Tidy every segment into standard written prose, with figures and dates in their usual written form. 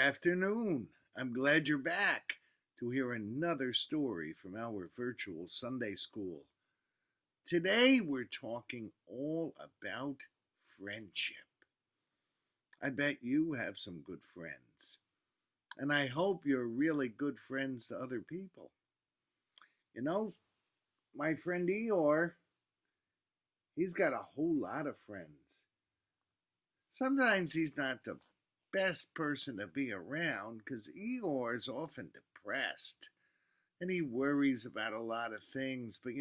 afternoon. I'm glad you're back to hear another story from our virtual Sunday school. Today we're talking all about friendship. I bet you have some good friends, and I hope you're really good friends to other people. You know, my friend Eeyore, he's got a whole lot of friends. Sometimes he's not the best person to be around because Eeyore is often depressed and he worries about a lot of things. But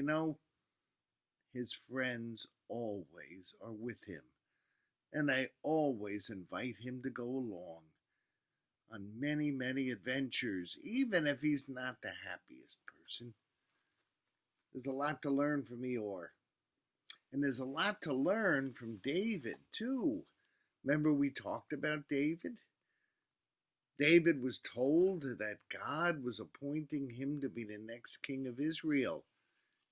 his friends always are with him and they always invite him to go along on many, many adventures, even if he's not the happiest person. There's a lot to learn from Eeyore. And there's a lot to learn from David, too. Remember we talked about David? David was told that God was appointing him to be the next king of Israel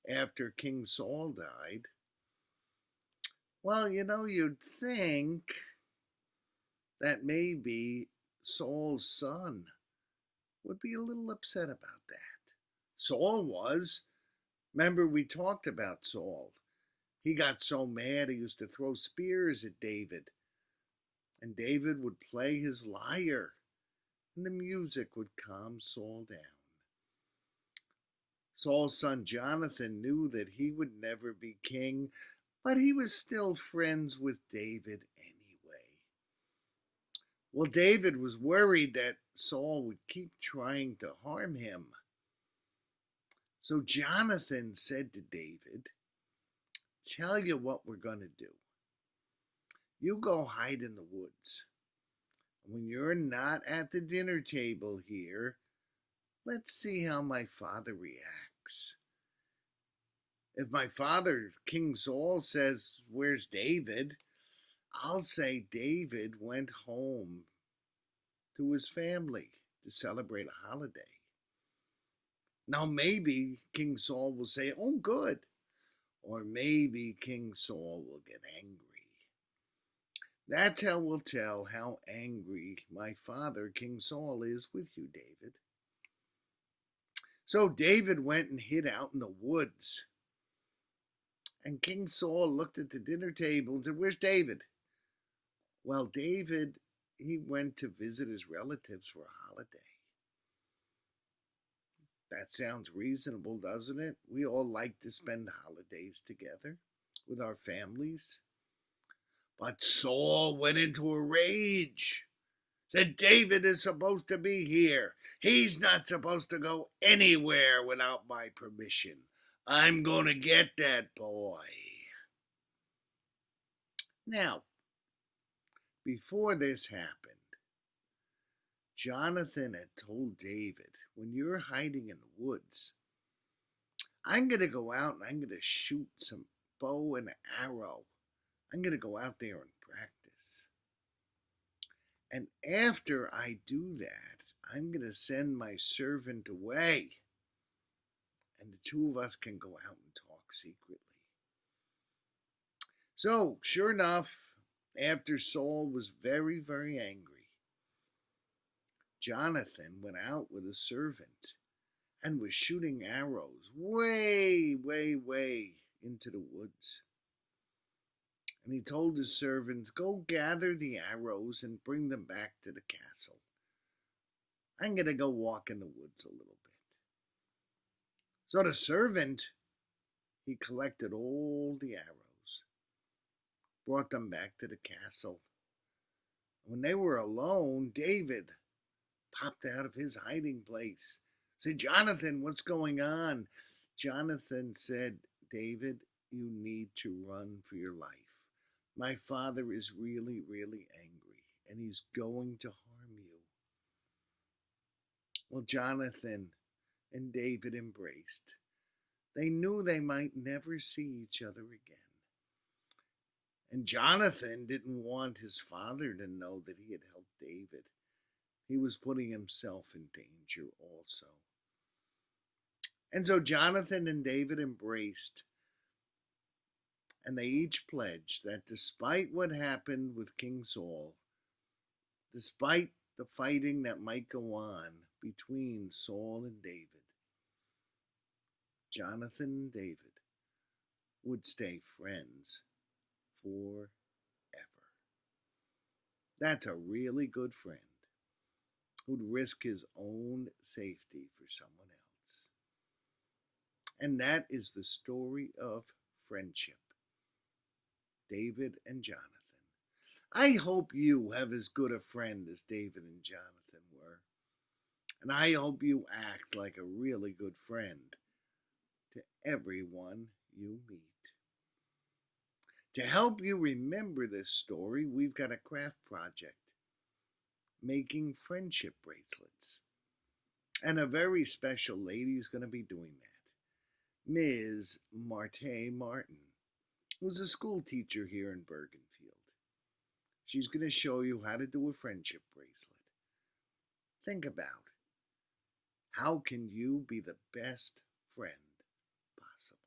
after King Saul died. Well, you'd think that maybe Saul's son would be a little upset about that. Saul was. Remember we talked about Saul. He got so mad he used to throw spears at David. And David would play his lyre, and the music would calm Saul down. Saul's son Jonathan knew that he would never be king, but he was still friends with David anyway. Well, David was worried that Saul would keep trying to harm him. So Jonathan said to David, "Tell you what we're going to do. You go hide in the woods. When you're not at the dinner table here, let's see how my father reacts. If my father, King Saul, says, 'Where's David?' I'll say David went home to his family to celebrate a holiday. Now maybe King Saul will say, 'Oh, good.' Or maybe King Saul will get angry. That's how we'll tell how angry my father, King Saul, is with you, David." So David went and hid out in the woods. And King Saul looked at the dinner table and said, "Where's David?" Well, David, he went to visit his relatives for a holiday. That sounds reasonable, doesn't it? We all like to spend holidays together with our families. But Saul went into a rage. Said David is supposed to be here. He's not supposed to go anywhere without my permission. I'm going to get that boy. Now, before this happened, Jonathan had told David, "When you're hiding in the woods, I'm going to go out and I'm going to shoot some bow and arrow. I'm going to go out there and practice. And after I do that, I'm going to send my servant away. And the two of us can go out and talk secretly." So, sure enough, after Saul was very, very angry, Jonathan went out with a servant and was shooting arrows way, way, way into the woods. And he told his servants, "Go gather the arrows and bring them back to the castle. I'm going to go walk in the woods a little bit." So the servant, he collected all the arrows, brought them back to the castle. When they were alone, David popped out of his hiding place. Said, "Jonathan, what's going on?" Jonathan said, "David, you need to run for your life. My father is really, really angry, and he's going to harm you." Well, Jonathan and David embraced. They knew they might never see each other again. And Jonathan didn't want his father to know that he had helped David. He was putting himself in danger also. And so Jonathan and David embraced. And they each pledged that despite what happened with King Saul, despite the fighting that might go on between Saul and David, Jonathan and David would stay friends forever. That's a really good friend who'd risk his own safety for someone else. And that is the story of friendship, David and Jonathan. I hope you have as good a friend as David and Jonathan were. And I hope you act like a really good friend to everyone you meet. To help you remember this story, we've got a craft project, making friendship bracelets. And a very special lady is going to be doing that, Ms. Marte Martin, who's a school teacher here in Bergenfield. She's going to show you how to do a friendship bracelet. Think about, how can you be the best friend possible?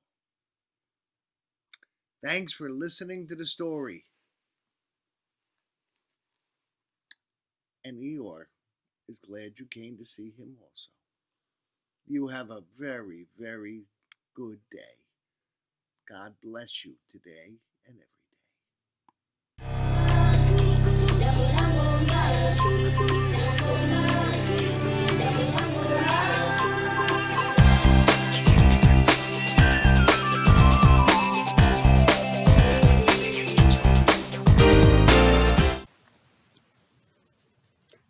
Thanks for listening to the story. And Eeyore is glad you came to see him also. You have a very, very good day. God bless you today and every day.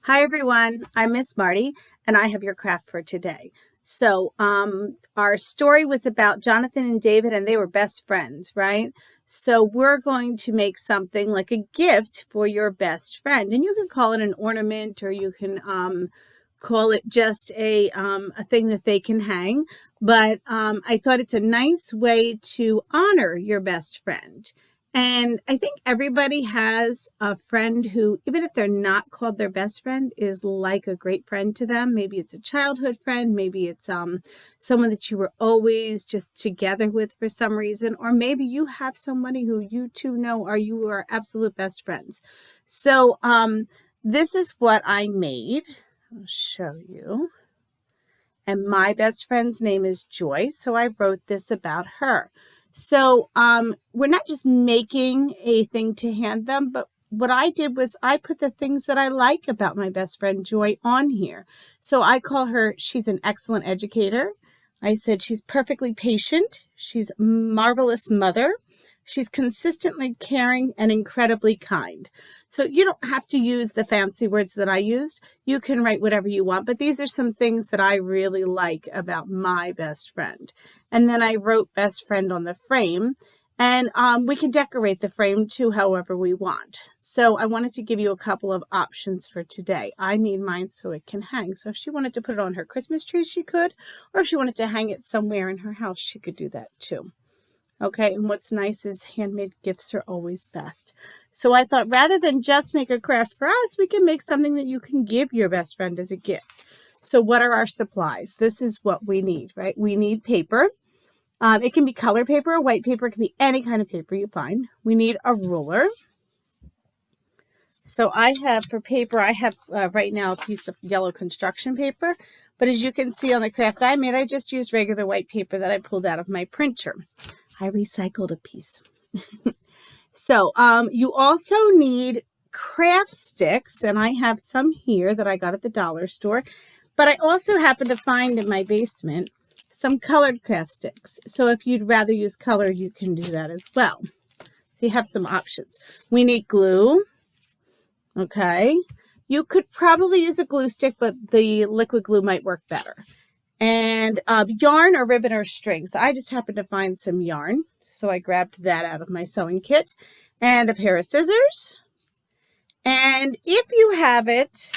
Hi everyone, I'm Miss Marty and I have your craft for today. So our story was about Jonathan and David, and they were best friends, right? So we're going to make something like a gift for your best friend, and you can call it an ornament, or you can call it just a thing that they can hang. But I thought it's a nice way to honor your best friend. And I think everybody has a friend who, even if they're not called their best friend, is like a great friend to them. Maybe it's a childhood friend. Maybe it's someone that you were always just together with for some reason. Or maybe you have somebody who you two know are your absolute best friends. So this is what I made. I'll show you. And my best friend's name is Joy, so I wrote this about her. So we're not just making a thing to hand them, but what I did was I put the things that I like about my best friend Joy on here. So I call her, she's an excellent educator. I said she's perfectly patient. She's a marvelous mother. She's consistently caring and incredibly kind. So you don't have to use the fancy words that I used. You can write whatever you want, but these are some things that I really like about my best friend. And then I wrote best friend on the frame, and we can decorate the frame too however we want. So I wanted to give you a couple of options for today. I made mine so it can hang. So if she wanted to put it on her Christmas tree, she could, or if she wanted to hang it somewhere in her house, she could do that too. Okay, and what's nice is handmade gifts are always best. So I thought rather than just make a craft for us, we can make something that you can give your best friend as a gift. So what are our supplies? This is what we need, right? We need paper. It can be color paper or white paper. It can be any kind of paper you find. We need a ruler. So I have, for paper, I have right now a piece of yellow construction paper. But as you can see on the craft I made, I just used regular white paper that I pulled out of my printer. I recycled a piece. So you also need craft sticks, and I have some here that I got at the dollar store. But I also happen to find in my basement some colored craft sticks. So if you'd rather use colored, you can do that as well. So you have some options. We need glue. Okay. You could probably use a glue stick, but the liquid glue might work better. And yarn or ribbon or string. So I just happened to find some yarn. So I grabbed that out of my sewing kit. And a pair of scissors. And if you have it,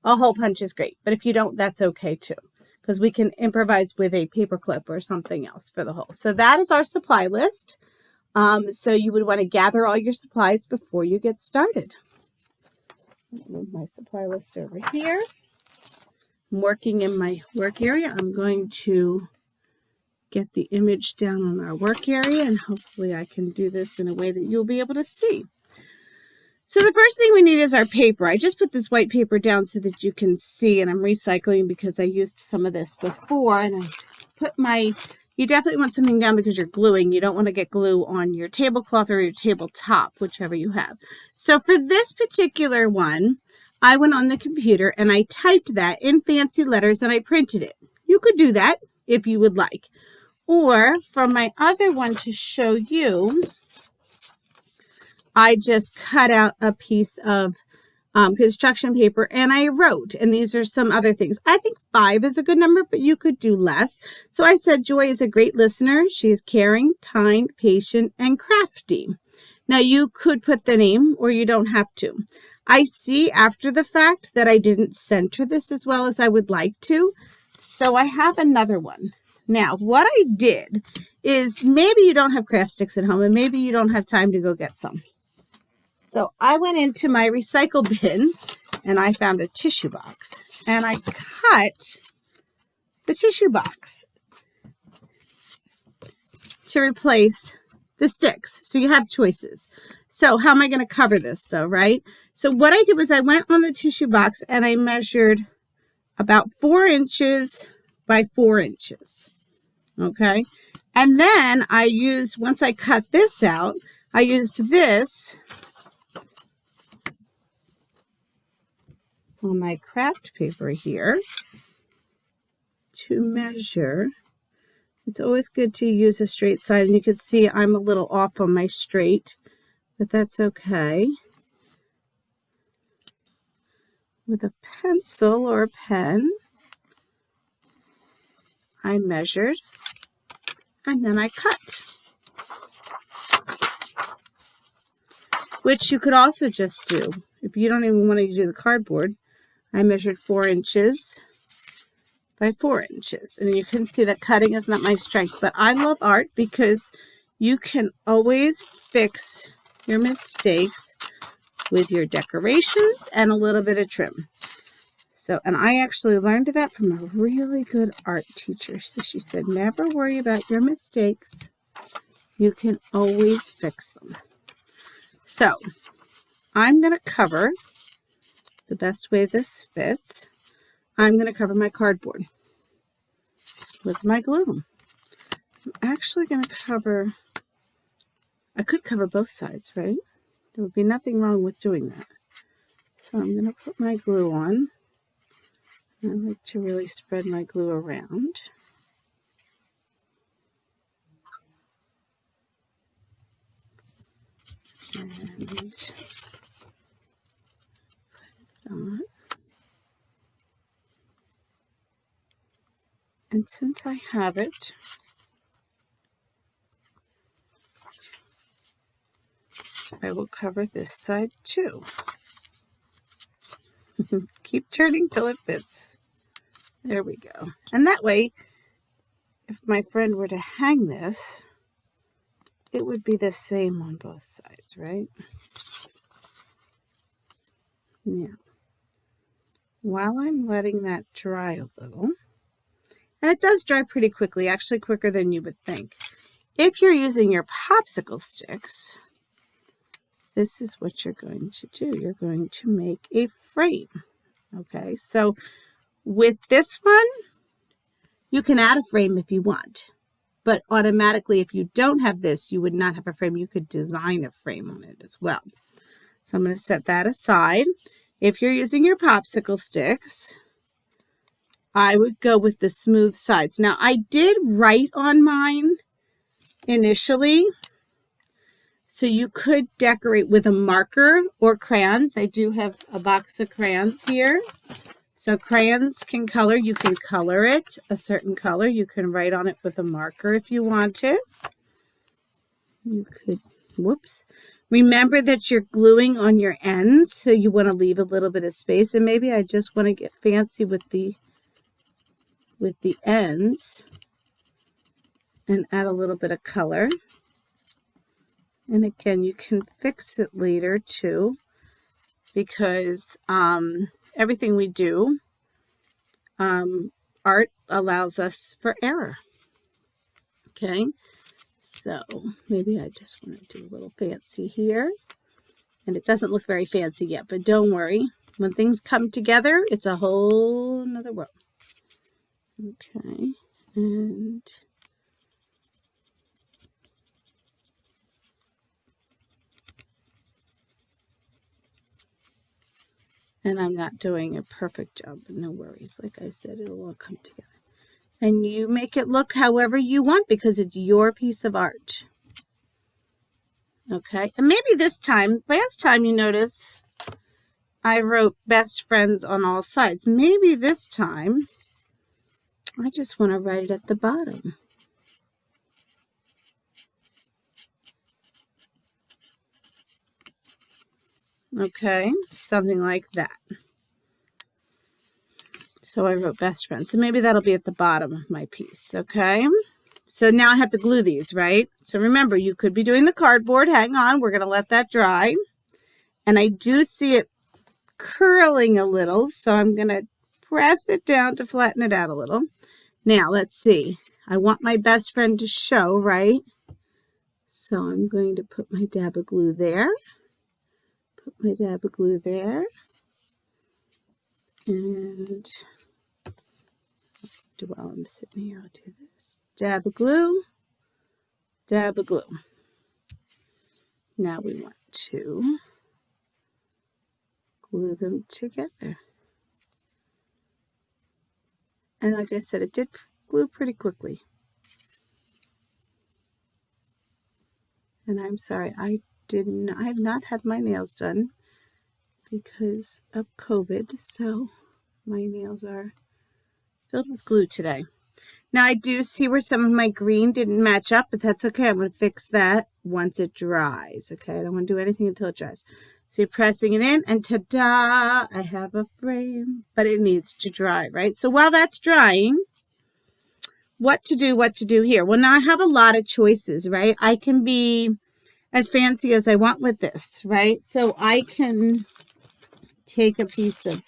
a hole punch is great. But if you don't, that's okay too. Because we can improvise with a paper clip or something else for the hole. So that is our supply list. So you would want to gather all your supplies before you get started. Move my supply list over here. I'm working in my work area. I'm going to get the image down on our work area, and hopefully I can do this in a way that you'll be able to see. So the first thing we need is our paper. I just put this white paper down so that you can see, and I'm recycling because I used some of this before, and I put you definitely want something down because you're gluing. You don't want to get glue on your tablecloth or your tabletop, whichever you have. So for this particular one, I went on the computer and I typed that in fancy letters and I printed it. You could do that if you would like. Or for my other one to show you, I just cut out a piece of construction paper and I wrote, and these are some other things. I think 5 is a good number, but you could do less. So I said, Joy is a great listener. She is caring, kind, patient, and crafty. Now you could put the name or you don't have to. I see after the fact that I didn't center this as well as I would like to. So I have another one. Now, what I did is maybe you don't have craft sticks at home and maybe you don't have time to go get some. So I went into my recycle bin and I found a tissue box and I cut the tissue box to replace the sticks. So you have choices. So how am I going to cover this though, right? So what I did was I went on the tissue box and I measured about 4 inches by 4 inches. Okay. And then once I cut this out, I used this on my craft paper here to measure. It's always good to use a straight side, and you can see I'm a little off on my straight, but that's okay. With a pencil or a pen, I measured and then I cut. Which you could also just do if you don't even want to do the cardboard. I measured 4 inches by 4 inches. And you can see that cutting is not my strength. But I love art because you can always fix your mistakes with your decorations and a little bit of trim. So, and I actually learned that from a really good art teacher. So she said, never worry about your mistakes. You can always fix them. So I'm going to cover, the best way this fits, I'm going to cover my cardboard with my glue. I'm actually going to cover, I could cover both sides, right? There would be nothing wrong with doing that. So I'm going to put my glue on. I like to really spread my glue around. And put it on. And since I have it, I will cover this side too. Keep turning till it fits. There we go. And that way, if my friend were to hang this, it would be the same on both sides, right? Now, while I'm letting that dry a little, and it does dry pretty quickly, actually quicker than you would think. If you're using your popsicle sticks, this is what you're going to do. You're going to make a frame. Okay, so with this one, you can add a frame if you want. But automatically, if you don't have this, you would not have a frame. You could design a frame on it as well. So I'm going to set that aside. If you're using your popsicle sticks, I would go with the smooth sides. Now, I did write on mine initially, so you could decorate with a marker or crayons. I do have a box of crayons here. So crayons can color. You can color it a certain color. You can write on it with a marker if you want to. You could, whoops. Remember that you're gluing on your ends, so you want to leave a little bit of space. And maybe I just want to get fancy with the ends and add a little bit of color. And again, you can fix it later too, because everything we do, art allows us for error. Okay, so maybe I just want to do a little fancy here. And it doesn't look very fancy yet, but don't worry. When things come together, it's a whole nother world. Okay, and I'm not doing a perfect job, but no worries. Like I said, it'll all come together. And you make it look however you want because it's your piece of art. Okay, and maybe this time, last time you notice, I wrote best friends on all sides. Maybe this time, I just want to write it at the bottom. Okay, something like that. So I wrote best friends. So maybe that'll be at the bottom of my piece, okay? So now I have to glue these, right? So remember, you could be doing the cardboard. Hang on, we're going to let that dry. And I do see it curling a little, so I'm going to press it down to flatten it out a little. Now, let's see. I want my best friend to show, right? So I'm going to put my dab of glue there. Put my dab of glue there. And while I'm sitting here, I'll do this. Dab of glue. Dab of glue. Now we want to glue them together. And like I said, it did glue pretty quickly. And I'm sorry, I have not had my nails done because of COVID, so my nails are filled with glue today. Now I do see where some of my green didn't match up, but that's okay. I'm going to fix that once it dries. Okay, I don't want to do anything until it dries. So you're pressing it in, and ta-da! I have a frame, but it needs to dry, right? So while that's drying, what to do here? Well, now I have a lot of choices, right? I can be as fancy as I want with this, right? So I can take a piece of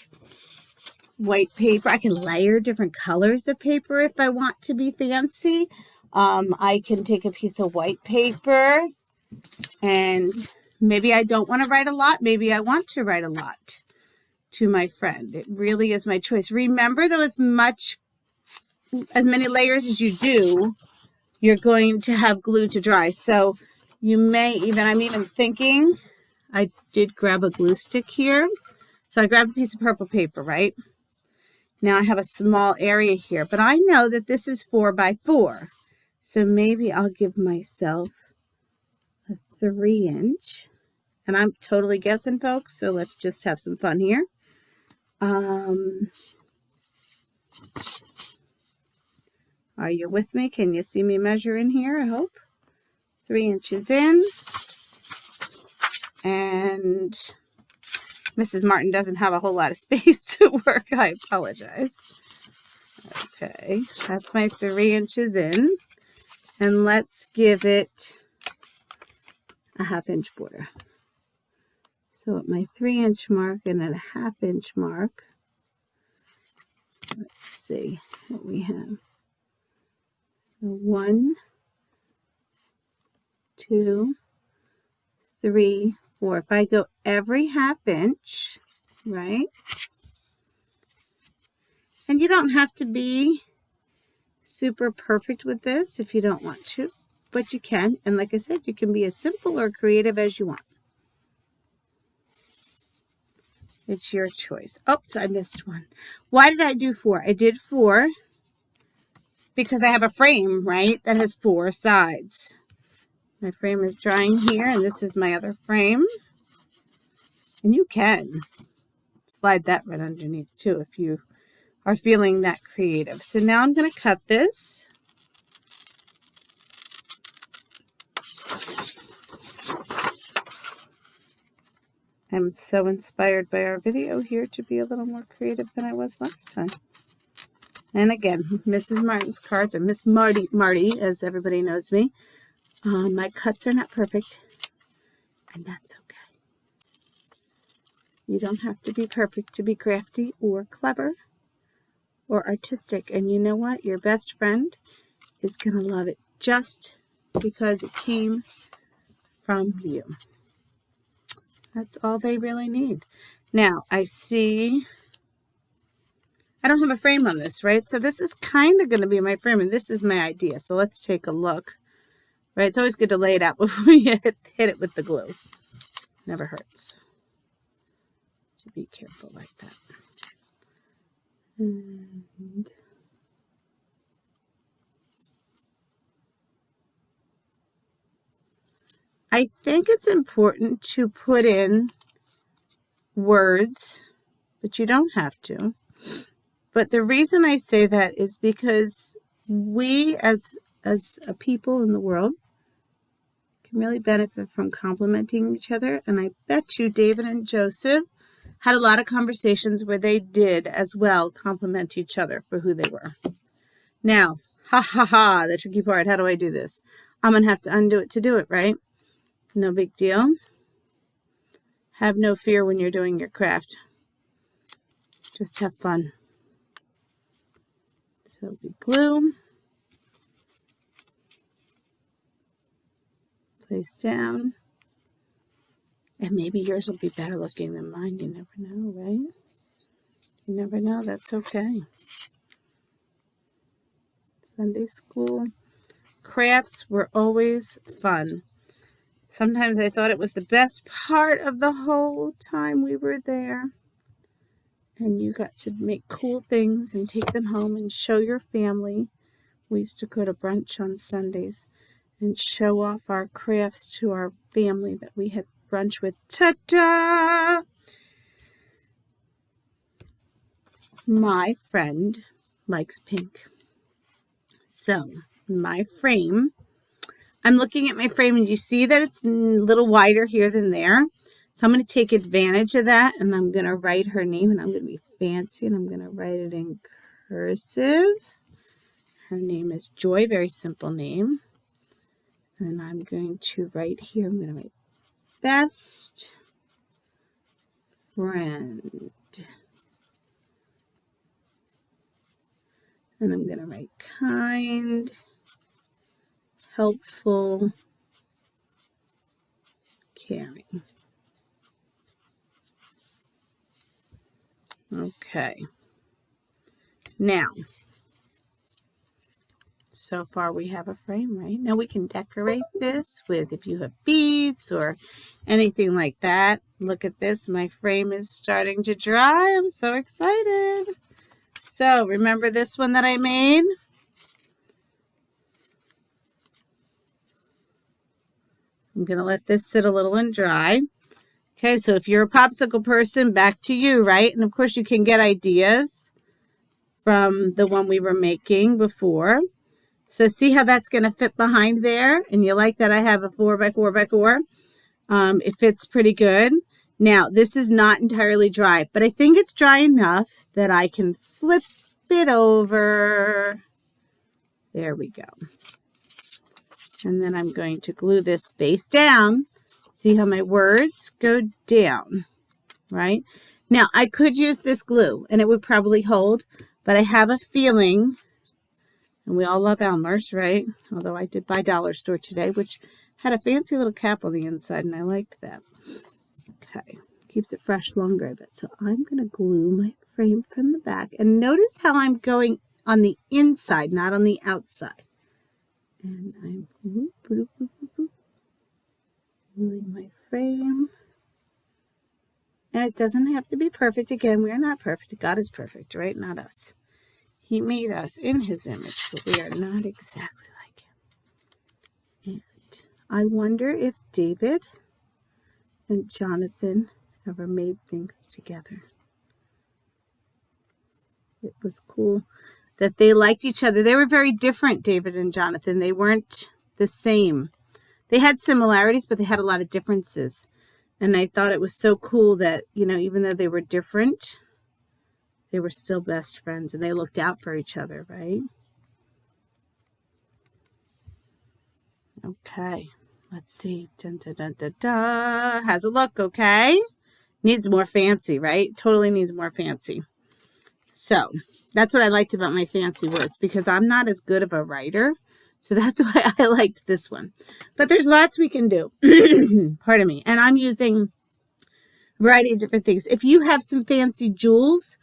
white paper. I can layer different colors of paper if I want to be fancy. I can take a piece of white paper, and maybe I don't want to write a lot. Maybe I want to write a lot to my friend. It really is my choice. Remember, though, as many layers as you do, you're going to have glue to dry. So you may even, I'm even thinking, I did grab a glue stick here. So I grabbed a piece of purple paper, right? Now I have a small area here, but I know that this is 4 by 4. So maybe I'll give myself a 3-inch. And I'm totally guessing, folks, so let's just have some fun here. Are you with me? Can you see me measuring here? I hope. 3 inches in. And Mrs. Martin doesn't have a whole lot of space to work. I apologize. Okay, that's my 3 inches in. And let's give it a 1/2-inch border. So at my 3-inch mark and at a 1/2-inch mark, let's see what we have. 1, 2, 3, 4. If I go every 1/2 inch, right? And you don't have to be super perfect with this if you don't want to, but you can. And like I said, you can be as simple or creative as you want. It's your choice. Oops, I missed one. Why did I do 4? I did 4 because I have a frame, right, that has 4 sides. My frame is drying here, and this is my other frame. And you can slide that right underneath, too, if you are feeling that creative. So now I'm going to cut this. I'm so inspired by our video here to be a little more creative than I was last time. And again, Mrs. Martin's cards, or Miss Marty, as everybody knows me. My cuts are not perfect, and that's okay. You don't have to be perfect to be crafty or clever or artistic. And you know what? Your best friend is going to love it just because it came from you. That's all they really need. Now, I see I don't have a frame on this, right? So this is kind of going to be my frame, and this is my idea. So let's take a look, right? It's always good to lay it out before you hit it with the glue. Never hurts to be careful like that. And I think it's important to put in words, but you don't have to. But the reason I say that is because we as a people in the world can really benefit from complimenting each other. And I bet you David and Joseph had a lot of conversations where they did as well compliment each other for who they were. Now, the tricky part, how do I do this? I'm going to have to undo it to do it, right? No big deal. Have no fear when you're doing your craft. Just have fun. So we glue, place down, and maybe yours will be better looking than mine. You never know, right? You never know. That's okay. Sunday school crafts were always fun. Sometimes I thought it was the best part of the whole time we were there. And you got to make cool things and take them home and show your family. We used to go to brunch on Sundays and show off our crafts to our family that we had brunch with. Ta-da! My friend likes pink. So, my frame, I'm looking at my frame and you see that it's a little wider here than there. So I'm going to take advantage of that, and I'm going to write her name, and I'm going to be fancy, and I'm going to write it in cursive. Her name is Joy, very simple name. And I'm going to write here, I'm going to write best friend. And I'm going to write kind, helpful, caring. Okay. Now, so far we have a frame, right? Now we can decorate this with, if you have beads or anything like that. Look at this. My frame is starting to dry. I'm so excited. So, remember this one that I made? I'm going to let this sit a little and dry. Okay, so if you're a popsicle person, back to you, right? And of course you can get ideas from the one we were making before. So see how that's going to fit behind there? And you like that I have a 4x4x4? It fits pretty good. Now, this is not entirely dry, but I think it's dry enough that I can flip it over. There we go. And then I'm going to glue this face down. See how my words go down, right? Now, I could use this glue, and it would probably hold, but I have a feeling, and we all love Elmer's, right? Although I did buy Dollar Store today, which had a fancy little cap on the inside, and I liked that. Okay, keeps it fresh longer, I bet. So I'm going to glue my frame from the back, and notice how I'm going on the inside, not on the outside. And I'm gluing my frame. And it doesn't have to be perfect. Again, we are not perfect. God is perfect, right? Not us. He made us in his image, but we are not exactly like him. And I wonder if David and Jonathan ever made things together. It was cool that they liked each other. They were very different, David and Jonathan. They weren't the same. They had similarities, but they had a lot of differences. And I thought it was so cool that, you know, even though they were different, they were still best friends and they looked out for each other, right? Okay, let's see. Dun, dun, dun, dun, dun. How's it look, okay? Needs more fancy, right? Totally needs more fancy. So that's what I liked about my fancy words, because I'm not as good of a writer. So that's why I liked this one. But there's lots we can do. Pardon me. And I'm using variety of different things. If you have some fancy jewels,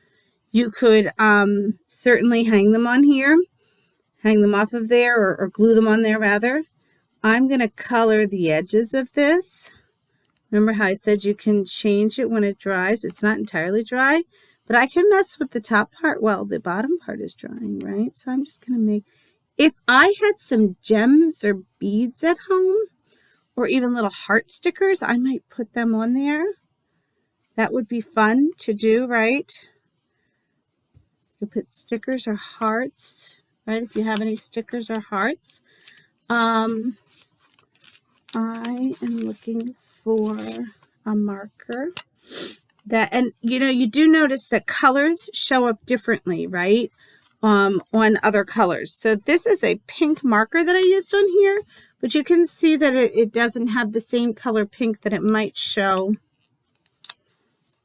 you could certainly hang them on here, hang them off of there, or glue them on there rather. I'm going to color the edges of this. Remember how I said you can change it when it dries? It's not entirely dry, but I can mess with the top part while the bottom part is drying, right? So I'm just going to make, if I had some gems or beads at home, or even little heart stickers, I might put them on there. That would be fun to do, right? You put stickers or hearts, right? If you have any stickers or hearts. I am looking for a marker that, and you do notice that colors show up differently, right? On other colors. So this is a pink marker that I used on here, but you can see that it doesn't have the same color pink that it might show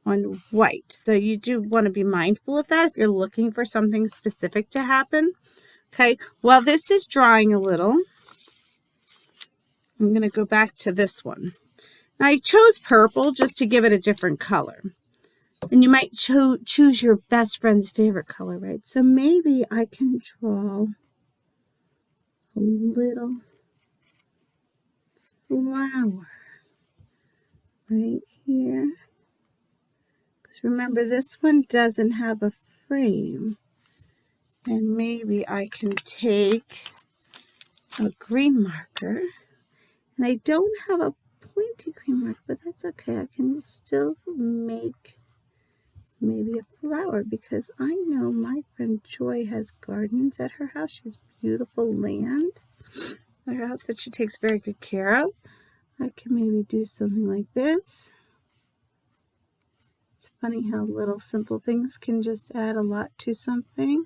on white. So you do want to be mindful of that if you're looking for something specific to happen. Okay, while this is drying a little, I'm going to go back to this one. Now I chose purple just to give it a different color. And you might choose your best friend's favorite color, right? So maybe I can draw a little flower right here. Because remember, this one doesn't have a frame. And maybe I can take a green marker. And I don't have a pointy green marker, but that's okay. I can still make maybe a flower, because I know my friend Joy has gardens at her house. She has beautiful land at her house that she takes very good care of. I can maybe do something like this. It's funny how little simple things can just add a lot to something.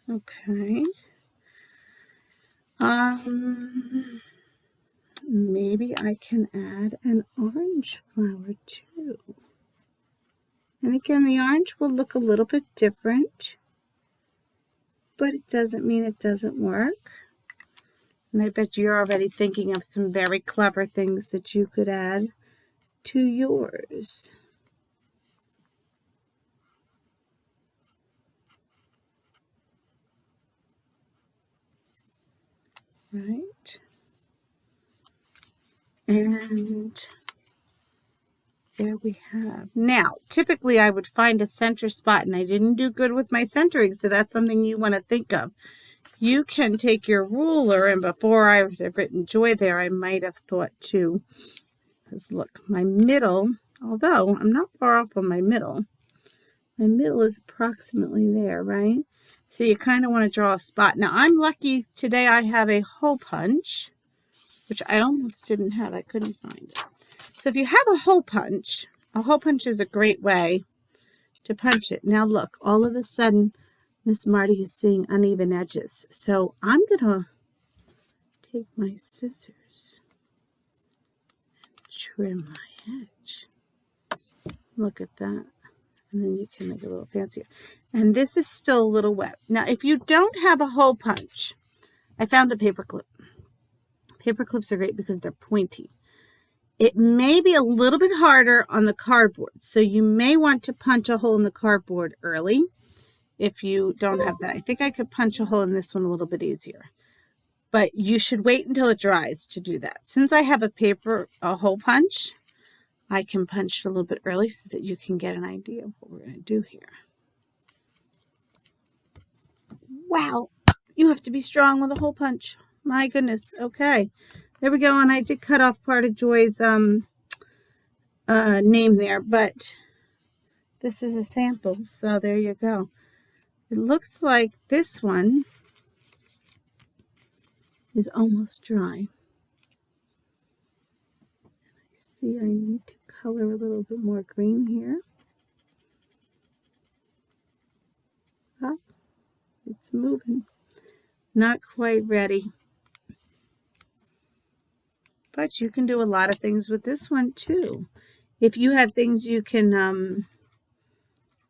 Okay. Maybe I can add an orange flower too. And again, the orange will look a little bit different, but it doesn't mean it doesn't work. And I bet you're already thinking of some very clever things that you could add to yours. Right? And there we have. Now, typically I would find a center spot, and I didn't do good with my centering, so that's something you want to think of. You can take your ruler, and before I've written Joy there, I might have thought to, because look, my middle, although I'm not far off on my middle is approximately there, right? So you kind of want to draw a spot. Now, I'm lucky today I have a hole punch, which I almost didn't have. I couldn't find it. So if you have a hole punch is a great way to punch it. Now look, all of a sudden, Miss Marty is seeing uneven edges. So I'm going to take my scissors and trim my edge. Look at that. And then you can make it a little fancier. And this is still a little wet. Now, if you don't have a hole punch, I found a paper clip. Paper clips are great because they're pointy. It may be a little bit harder on the cardboard, so you may want to punch a hole in the cardboard early if you don't have that. I think I could punch a hole in this one a little bit easier, but you should wait until it dries to do that. Since I have a hole punch, I can punch it a little bit early so that you can get an idea of what we're going to do here. Wow, you have to be strong with a hole punch. My goodness. Okay. There we go, and I did cut off part of Joy's name there, but this is a sample, so there you go. It looks like this one is almost dry. I see I need to color a little bit more green here. Oh, it's moving. Not quite ready. But you can do a lot of things with this one too. If you have things you can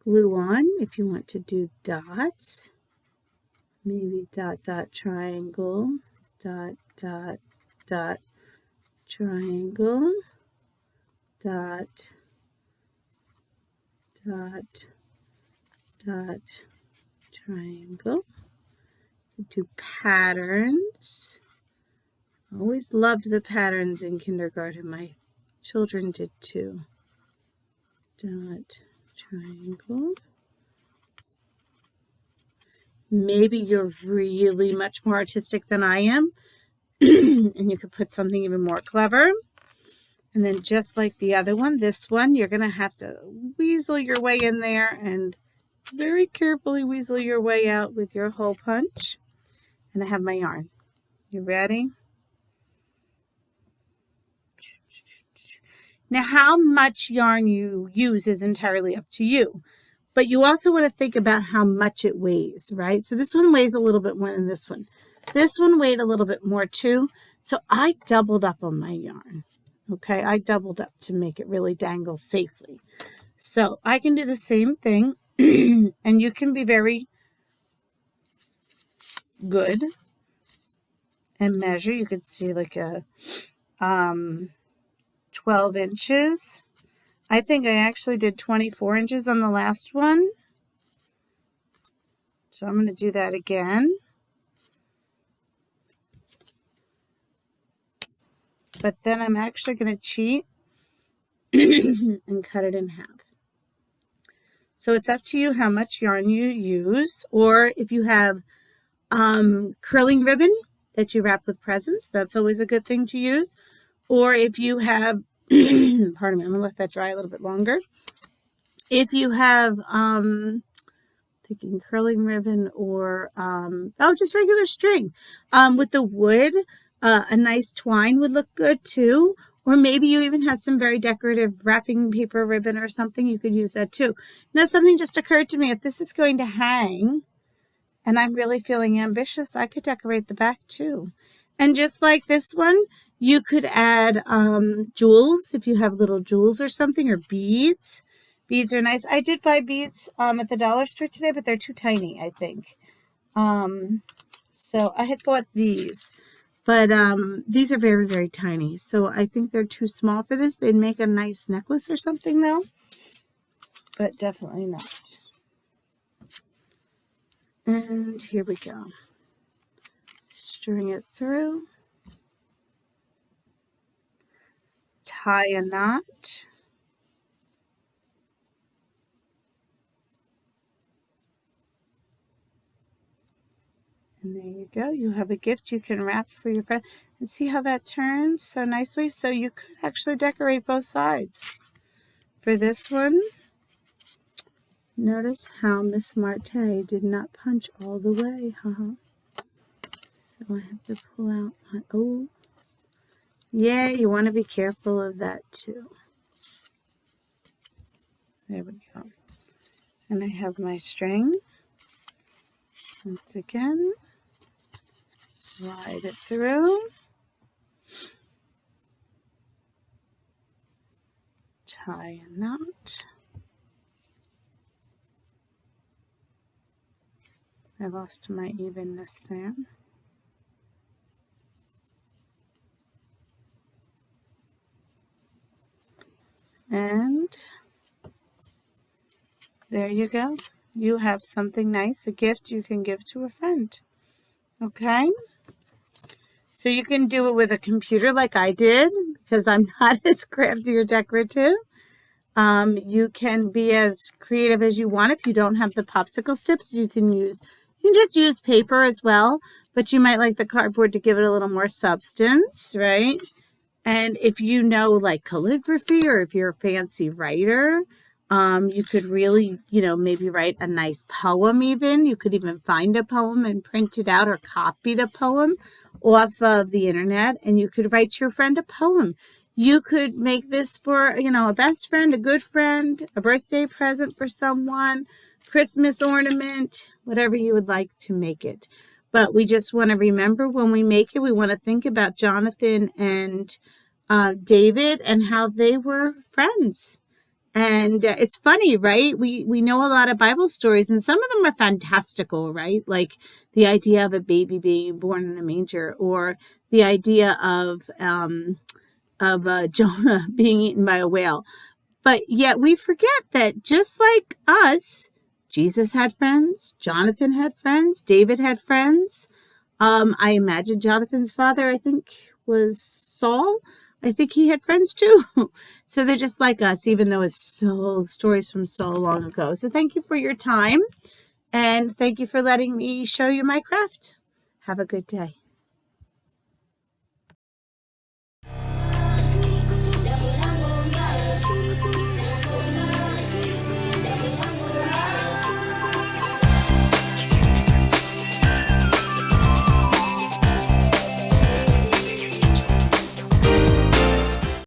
glue on if you want to do dots. Maybe dot, dot, triangle, dot, dot, dot, triangle, dot, dot, dot, triangle. You do patterns. Always loved the patterns in kindergarten. My children did too. Dot, triangle. Maybe you're really much more artistic than I am, and you could put something even more clever. And then just like the other one, this one, you're going to have to weasel your way in there and very carefully weasel your way out with your hole punch. And I have my yarn. You ready? Now, how much yarn you use is entirely up to you. But you also want to think about how much it weighs, right? So this one weighs a little bit more than this one. This one weighed a little bit more too. So I doubled up on my yarn. Okay, I doubled up to make it really dangle safely. So I can do the same thing. And you can be very good and measure. You could see like a 12 inches. I think I actually did 24 inches on the last one. So I'm going to do that again. But then I'm actually going to cheat and cut it in half. So it's up to you how much yarn you use, or if you have curling ribbon that you wrap with presents, that's always a good thing to use. Or if you have, pardon me, I'm going to let that dry a little bit longer. If you have, thinking curling ribbon or, just regular string. With the wood, a nice twine would look good too. Or maybe you even have some very decorative wrapping paper ribbon or something. You could use that too. Now, something just occurred to me. If this is going to hang and I'm really feeling ambitious, I could decorate the back too. And just like this one, you could add jewels if you have little jewels or something, or beads. Beads are nice. I did buy beads at the dollar store today, but they're too tiny, I think. So I had bought these. But these are very, very tiny. So I think they're too small for this. They'd make a nice necklace or something, though. But definitely not. And here we go. String it through. Tie a knot. And there you go. You have a gift you can wrap for your friend. And see how that turns so nicely? So you could actually decorate both sides. For this one, notice how Miss Marte did not punch all the way. So I have to pull out my, oh. Yeah, you want to be careful of that too. There we go. And I have my string. Once again. Slide it through. Tie a knot. I lost my evenness there. And there you go. You have something nice, a gift you can give to a friend. Okay? So you can do it with a computer like I did, because I'm not as crafty or decorative. You can be as creative as you want. If you don't have the popsicle sticks, you can just use paper as well, but you might like the cardboard to give it a little more substance, right? And if you know like calligraphy, or if you're a fancy writer, you could really, maybe write a nice poem even. You could even find a poem and print it out, or copy the poem off of the internet, and you could write your friend a poem. You could make this for, a best friend, a good friend, a birthday present for someone, Christmas ornament, whatever you would like to make it. But we just want to remember, when we make it, we want to think about Jonathan and David and how they were friends. And it's funny, right? We know a lot of Bible stories, and some of them are fantastical, right? Like the idea of a baby being born in a manger, or the idea of Jonah being eaten by a whale. But yet we forget that just like us, Jesus had friends, Jonathan had friends, David had friends. I imagine Jonathan's father, I think, was Saul. I think he had friends too. So they're just like us, even though it's stories from so long ago. So thank you for your time, and thank you for letting me show you my craft. Have a good day.